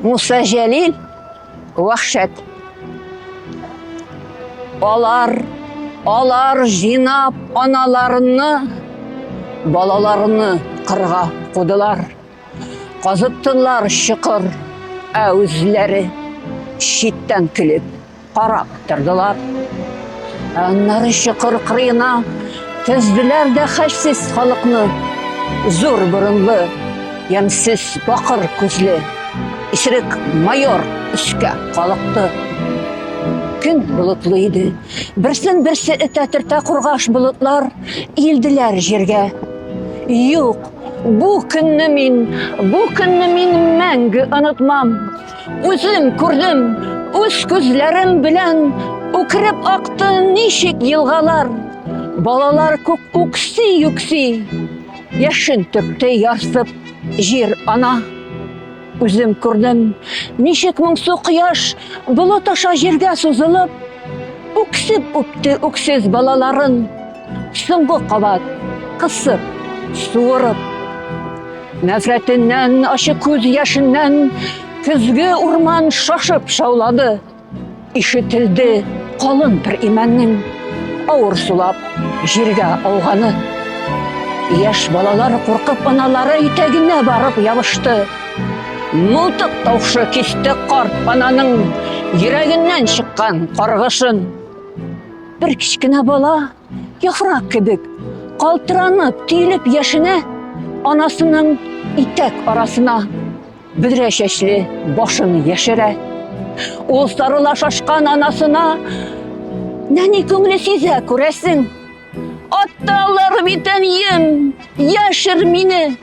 Муса Жәлил вахшат. Алар жинап аналарыны, балаларыны қырға қудылар. Қазыптылар шықыр, әузлері шиттен күліп қарап тұрдылар. Аннары шықыр қырына түзділер де хәшсіз халықны, зор бұрынлы, ямсіз бақыр көзлі, ишірік майор үшке қалықты. Күн бұлытлы еді, бірсін-бірсі әтәтірті құрғаш бұлытлар елділер жерге. Юқ, бұл күнні мен мәңгі ұнытмам. Өзім көрдім, өз көзлерім білән, өкіріп ақты нешек елғалар. Балалар көк өкси, яшын төпті ярсып жер ана. Өзім көрдім, нешек мұңсу қияш бұлыт аша жерге созылып, өксіп өпті өксіз балаларын, соңғы қабат қысып, суырып. Нәфрәтіннен, ашы көз яшыннан күзгі урман шашып шаулады. Ишетілді қалын бір имәннің ауыр сулап жерге ауғаны. Яш балалар қорқып аналары итәгіне барып ябышты. Мылтық таушы кесті қарт ананың ерегінен шыққан қарғышын. Бір кішкіне бала яфрак кебек қалтыранып түйіліп яшіне, анасының итәк арасына бүдіре шәшлі башын яшірә. Ол сарыла шашқан анасына нәни көңілі сезе көрәсің. Атталар бит әнием, яшір мені,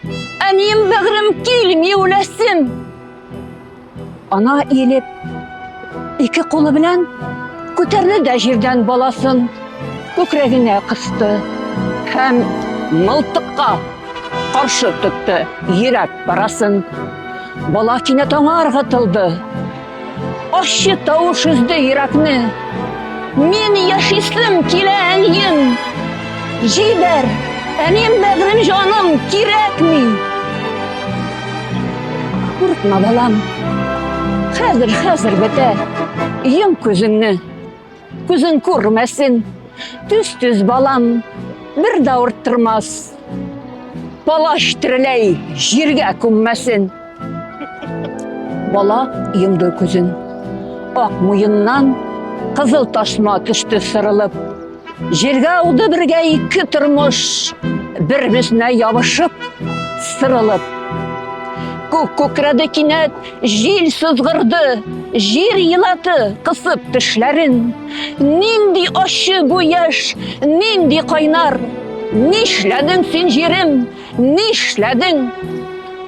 әнием бәғірім келмей өләсім. Ана еліп, екі қолы білән көтерлі дә жерден баласын көкірегіне қысты. Һәм мылтыққа қаршы тұтты ерек барасын. Бала кинет аңарға тылды. Ашы тауыш үзді ерекні. Мен яшисім келе әнием. Жибер, әнем бәгірім жаным керек ми? Құртма балам, хәзір бәті, ем көзіңні, көзің көрмәсін, түз балам, бір дауырттырмас, балаш тірілей жерге көммәсін. Бала емді көзін, ақ мұйыннан қызыл ташма түшті сырылып, жерге ауды бірге екі тұрмыш, бір-біріне ябышып, сырылып. Көкірәді кинет, жел сызғырды, жер елаты қысып түшлерін. Ненді ашы бұ еш, ненді қайнар, нешләдің сен жерім, нешләдің?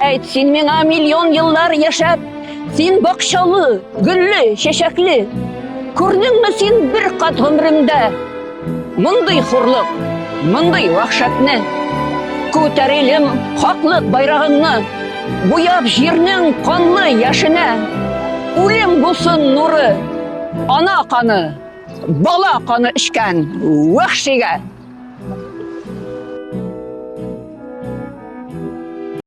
Әйт сен меңа миллион еллар яшап, сен бақшалы, гүллі, шешәклі. Көрдің ме сен бір қат ғұмрымда? Мұндай құрлық, мұндай вақшатны, көтерелім қақлық байрағыңны, бұяп жернің қанлы яшына, өлем бұсын нұры, ана қаны, бала қаны ішкен вақшиға.